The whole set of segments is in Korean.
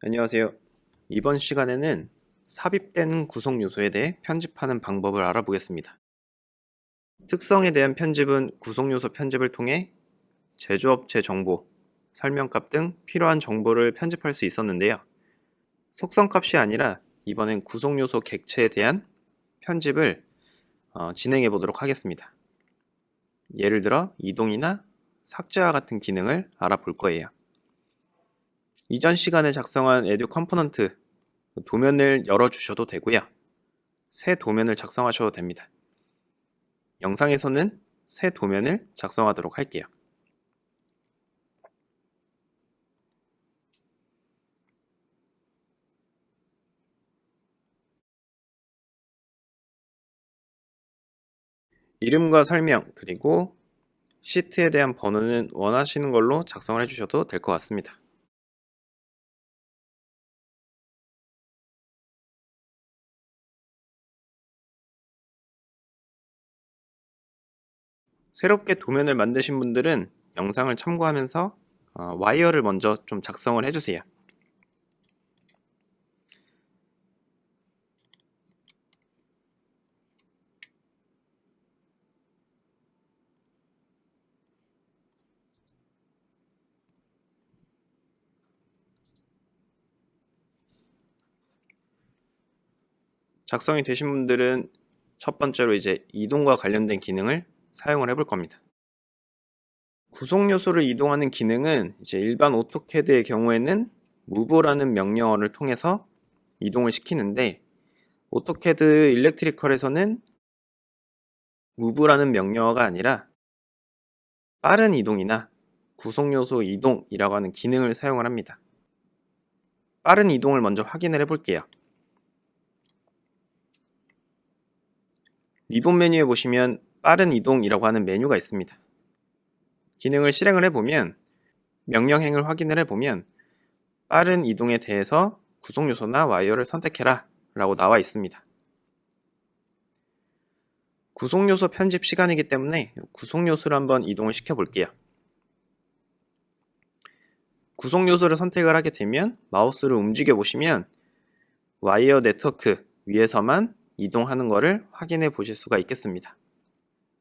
안녕하세요. 이번 시간에는 삽입된 구성 요소에 대해 편집하는 방법을 알아보겠습니다. 특성에 대한 편집은 구성 요소 편집을 통해 제조업체 정보, 설명값 등 필요한 정보를 편집할 수 있었는데요. 속성값이 아니라 이번엔 구성 요소 객체에 대한 편집을 진행해 보도록 하겠습니다. 예를 들어 이동이나 삭제와 같은 기능을 알아볼 거예요. 이전 시간에 작성한 에듀 컴포넌트 도면을 열어주셔도 되고요. 새 도면을 작성하셔도 됩니다. 영상에서는 새 도면을 작성하도록 할게요. 이름과 설명 그리고 시트에 대한 번호는 원하시는 걸로 작성을 해주셔도 될 것 같습니다. 새롭게 도면을 만드신 분들은 영상을 참고하면서 와이어를 먼저 좀 작성을 해주세요. 작성이 되신 분들은 첫 번째로 이제 이동과 관련된 기능을 사용을 해볼 겁니다. 구성 요소를 이동하는 기능은 이제 일반 오토캐드의 경우에는 move라는 명령어를 통해서 이동을 시키는데 오토캐드 일렉트리컬에서는 move라는 명령어가 아니라 빠른 이동이나 구성 요소 이동이라고 하는 기능을 사용을 합니다. 빠른 이동을 먼저 확인을 해볼게요. 리본 메뉴에 보시면 빠른 이동이라고 하는 메뉴가 있습니다. 기능을 실행을 해보면 명령행을 확인을 해보면 빠른 이동에 대해서 구성 요소나 와이어를 선택해라 라고 나와 있습니다. 구성 요소 편집 시간이기 때문에 구성 요소를 한번 이동을 시켜 볼게요. 구성 요소를 선택을 하게 되면 마우스를 움직여 보시면 와이어 네트워크 위에서만 이동하는 것을 확인해 보실 수가 있겠습니다.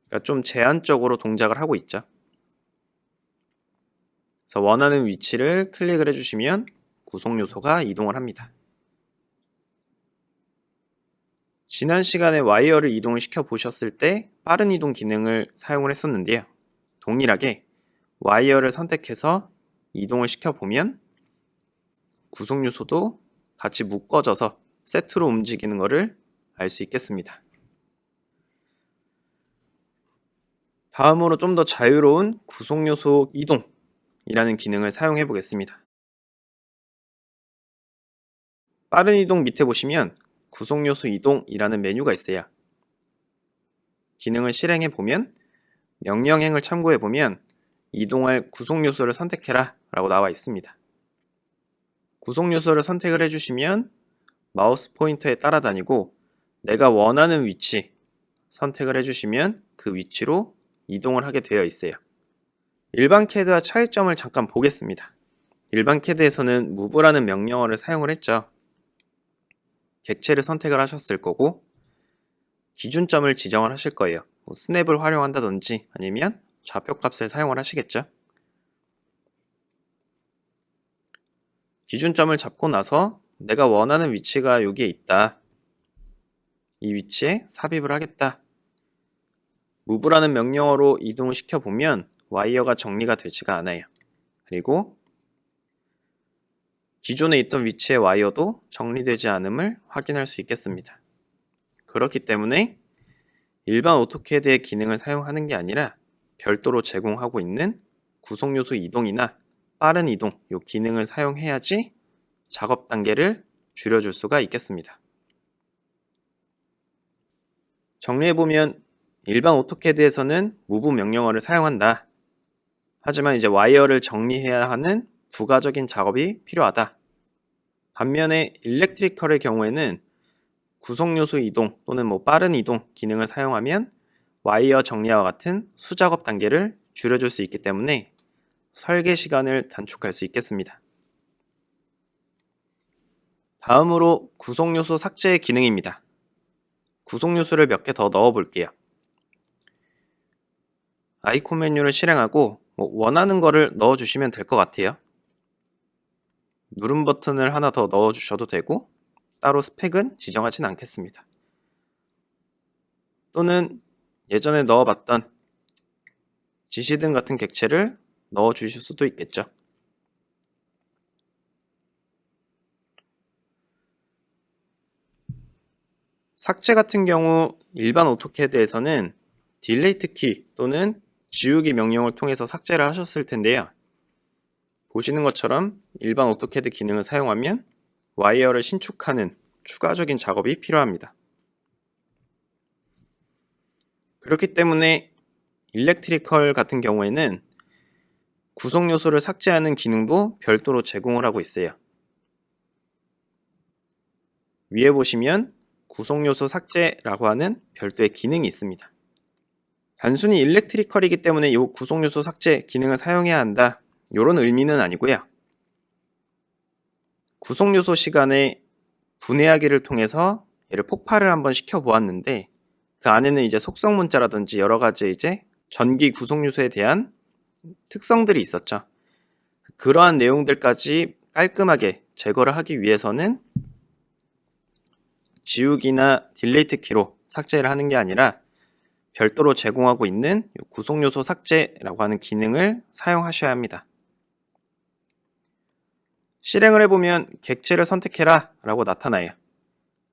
그러니까 좀 제한적으로 동작을 하고 있죠. 그래서 원하는 위치를 클릭을 해주시면 구성 요소가 이동을 합니다. 지난 시간에 와이어를 이동을 시켜 보셨을 때 빠른 이동 기능을 사용을 했었는데요. 동일하게 와이어를 선택해서 이동을 시켜 보면 구성 요소도 같이 묶어져서 세트로 움직이는 것을 알 수 있겠습니다. 다음으로 좀 더 자유로운 구성 요소 이동이라는 기능을 사용해 보겠습니다. 빠른 이동 밑에 보시면 구성 요소 이동이라는 메뉴가 있어요. 기능을 실행해 보면 명령행을 참고해 보면 이동할 구성 요소를 선택해라 라고 나와 있습니다. 구성 요소를 선택을 해주시면 마우스 포인터에 따라다니고 내가 원하는 위치 선택을 해주시면 그 위치로 이동을 하게 되어 있어요. 일반 캐드와 차이점을 잠깐 보겠습니다. 일반 캐드에서는 move라는 명령어를 사용을 했죠. 객체를 선택을 하셨을 거고 기준점을 지정을 하실 거예요. 스냅을 활용한다든지 아니면 좌표값을 사용을 하시겠죠. 기준점을 잡고 나서 내가 원하는 위치가 여기에 있다. 이 위치에 삽입을 하겠다. move라는 명령어로 이동을 시켜보면 와이어가 정리가 되지가 않아요. 그리고 기존에 있던 위치의 와이어도 정리되지 않음을 확인할 수 있겠습니다. 그렇기 때문에 일반 오토캐드의 기능을 사용하는 게 아니라 별도로 제공하고 있는 구성 요소 이동이나 빠른 이동 이 기능을 사용해야지 작업 단계를 줄여줄 수가 있겠습니다. 정리해보면 일반 오토캐드에서는 move 명령어를 사용한다. 하지만 이제 와이어를 정리해야 하는 부가적인 작업이 필요하다. 반면에 일렉트리컬의 경우에는 구성 요소 이동 또는 빠른 이동 기능을 사용하면 와이어 정리와 같은 수작업 단계를 줄여줄 수 있기 때문에 설계 시간을 단축할 수 있겠습니다. 다음으로 구성요소 삭제 기능입니다. 구성요소를 몇 개 더 넣어 볼게요. 아이콘 메뉴를 실행하고 원하는 거를 넣어 주시면 될 것 같아요. 누름 버튼을 하나 더 넣어 주셔도 되고 따로 스펙은 지정하진 않겠습니다. 또는 예전에 넣어봤던 지시등 같은 객체를 넣어 주실 수도 있겠죠. 삭제 같은 경우 일반 오토캐드에서는 딜레이트 키 또는 지우기 명령을 통해서 삭제를 하셨을 텐데요. 보시는 것처럼 일반 오토캐드 기능을 사용하면 와이어를 신축하는 추가적인 작업이 필요합니다. 그렇기 때문에 일렉트리컬 같은 경우에는 구성 요소를 삭제하는 기능도 별도로 제공을 하고 있어요. 위에 보시면 구성 요소 삭제라고 하는 별도의 기능이 있습니다. 단순히 일렉트리컬이기 때문에 이 구성 요소 삭제 기능을 사용해야 한다, 이런 의미는 아니고요. 구성 요소 시간에 분해하기를 통해서 얘를 폭발을 한번 시켜 보았는데 그 안에는 이제 속성 문자라든지 여러 가지 이제 전기 구성 요소에 대한 특성들이 있었죠. 그러한 내용들까지 깔끔하게 제거를 하기 위해서는 지우기나 딜레이트 키로 삭제를 하는 게 아니라 별도로 제공하고 있는 구성 요소 삭제라고 하는 기능을 사용하셔야 합니다. 실행을 해보면 객체를 선택해라 라고 나타나요.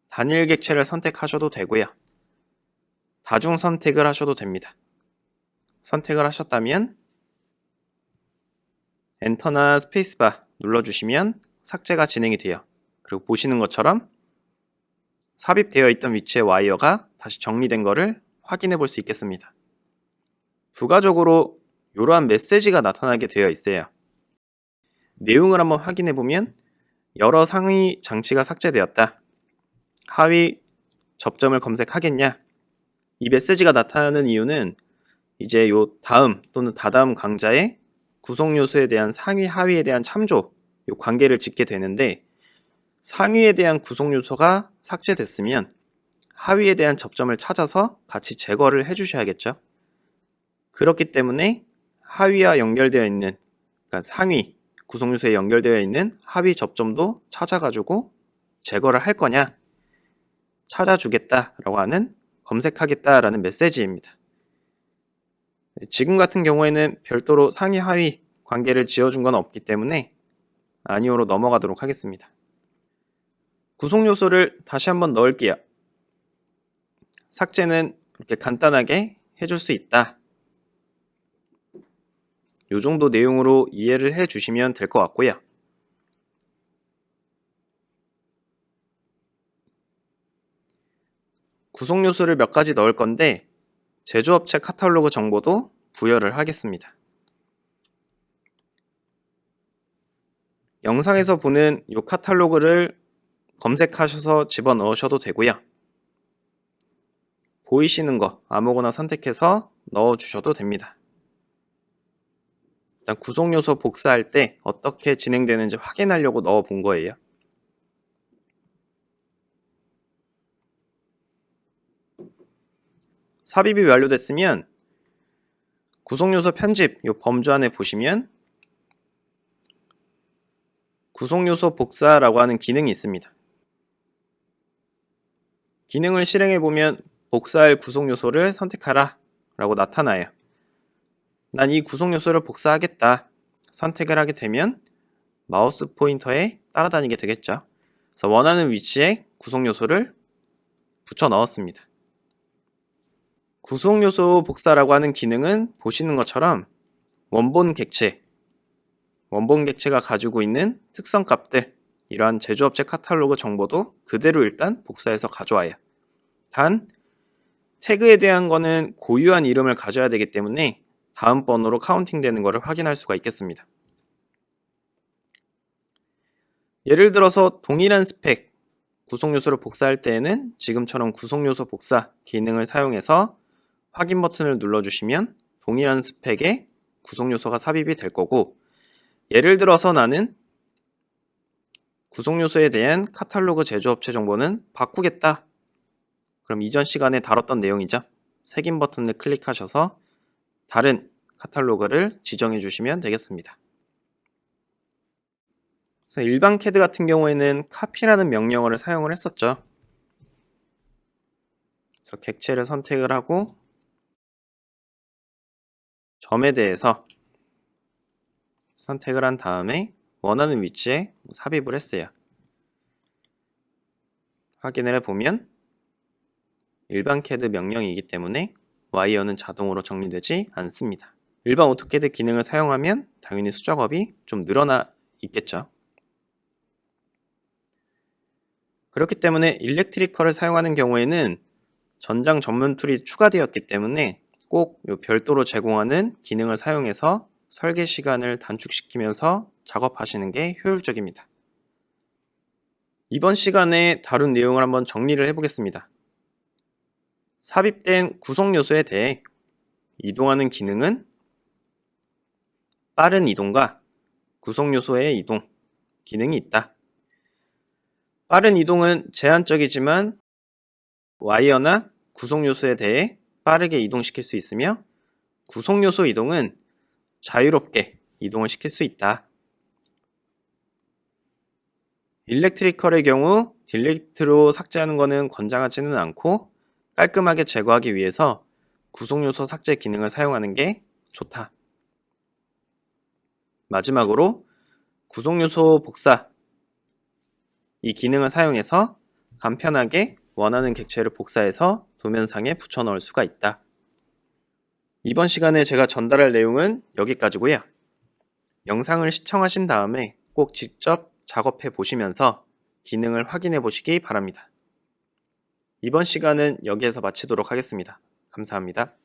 단일 객체를 선택하셔도 되고요. 다중 선택을 하셔도 됩니다. 선택을 하셨다면 엔터나 스페이스바 눌러주시면 삭제가 진행이 돼요. 그리고 보시는 것처럼 삽입되어 있던 위치의 와이어가 다시 정리된 것을 확인해 볼 수 있겠습니다. 부가적으로 이러한 메시지가 나타나게 되어 있어요. 내용을 한번 확인해 보면 여러 상위 장치가 삭제되었다. 하위 접점을 검색하겠냐? 이 메시지가 나타나는 이유는 이제 요 다음 또는 다다음 강좌에 구성 요소에 대한 상위 하위에 대한 참조, 요 관계를 짓게 되는데 상위에 대한 구성 요소가 삭제됐으면 하위에 대한 접점을 찾아서 같이 제거를 해 주셔야겠죠. 그렇기 때문에 하위와 연결되어 있는, 그러니까 상위 구성 요소에 연결되어 있는 하위 접점도 찾아가지고 제거를 할 거냐, 찾아주겠다라고 하는, 검색하겠다라는 메시지입니다. 지금 같은 경우에는 별도로 상위 하위 관계를 지어준 건 없기 때문에 아니오로 넘어가도록 하겠습니다. 구성 요소를 다시 한번 넣을게요. 삭제는 이렇게 간단하게 해줄 수 있다. 이 정도 내용으로 이해를 해 주시면 될 것 같고요. 구성 요소를 몇 가지 넣을 건데 제조업체 카탈로그 정보도 부여를 하겠습니다. 영상에서 보는 이 카탈로그를 검색하셔서 집어넣으셔도 되고요. 보이시는 거 아무거나 선택해서 넣어주셔도 됩니다. 일단 구성 요소 복사할 때 어떻게 진행되는지 확인하려고 넣어 본 거예요. 삽입이 완료됐으면 구성 요소 편집 이 범주 안에 보시면 구성 요소 복사라고 하는 기능이 있습니다. 기능을 실행해 보면 복사할 구성 요소를 선택하라 라고 나타나요. 난 이 구성 요소를 복사하겠다. 선택을 하게 되면 마우스 포인터에 따라다니게 되겠죠. 그래서 원하는 위치에 구성 요소를 붙여 넣었습니다. 구성 요소 복사라고 하는 기능은 보시는 것처럼 원본 객체가 가지고 있는 특성 값들, 이러한 제조업체 카탈로그 정보도 그대로 일단 복사해서 가져와요. 단 태그에 대한 거는 고유한 이름을 가져야 되기 때문에 다음 번호로 카운팅 되는 것을 확인할 수가 있겠습니다. 예를 들어서 동일한 스펙 구성 요소를 복사할 때에는 지금처럼 구성 요소 복사 기능을 사용해서 확인 버튼을 눌러주시면 동일한 스펙의 구성 요소가 삽입이 될 거고, 예를 들어서 나는 구성 요소에 대한 카탈로그 제조업체 정보는 바꾸겠다. 그럼 이전 시간에 다뤘던 내용이죠. 색인 버튼을 클릭하셔서 다른 카탈로그를 지정해 주시면 되겠습니다. 그래서 일반 CAD 같은 경우에는 copy라는 명령어를 사용을 했었죠. 그래서 객체를 선택을 하고 점에 대해서 선택을 한 다음에 원하는 위치에 삽입을 했어요. 확인을 해보면 일반 CAD 명령이기 때문에 와이어는 자동으로 정리되지 않습니다. 일반 오토캐드 기능을 사용하면 당연히 수작업이 좀 늘어나 있겠죠. 그렇기 때문에 일렉트리컬을 사용하는 경우에는 전장 전문 툴이 추가되었기 때문에 꼭 별도로 제공하는 기능을 사용해서 설계 시간을 단축시키면서 작업하시는 게 효율적입니다. 이번 시간에 다룬 내용을 한번 정리를 해보겠습니다. 삽입된 구성 요소에 대해 이동하는 기능은 빠른 이동과 구성 요소의 이동 기능이 있다. 빠른 이동은 제한적이지만 와이어나 구성 요소에 대해 빠르게 이동시킬 수 있으며 구성 요소 이동은 자유롭게 이동을 시킬 수 있다. 일렉트리컬의 경우 딜리트로 삭제하는 것은 권장하지는 않고 깔끔하게 제거하기 위해서 구성 요소 삭제 기능을 사용하는 게 좋다. 마지막으로 구성 요소 복사 이 기능을 사용해서 간편하게 원하는 객체를 복사해서 도면상에 붙여 넣을 수가 있다. 이번 시간에 제가 전달할 내용은 여기까지고요. 영상을 시청하신 다음에 꼭 직접 작업해 보시면서 기능을 확인해 보시기 바랍니다. 이번 시간은 여기에서 마치도록 하겠습니다. 감사합니다.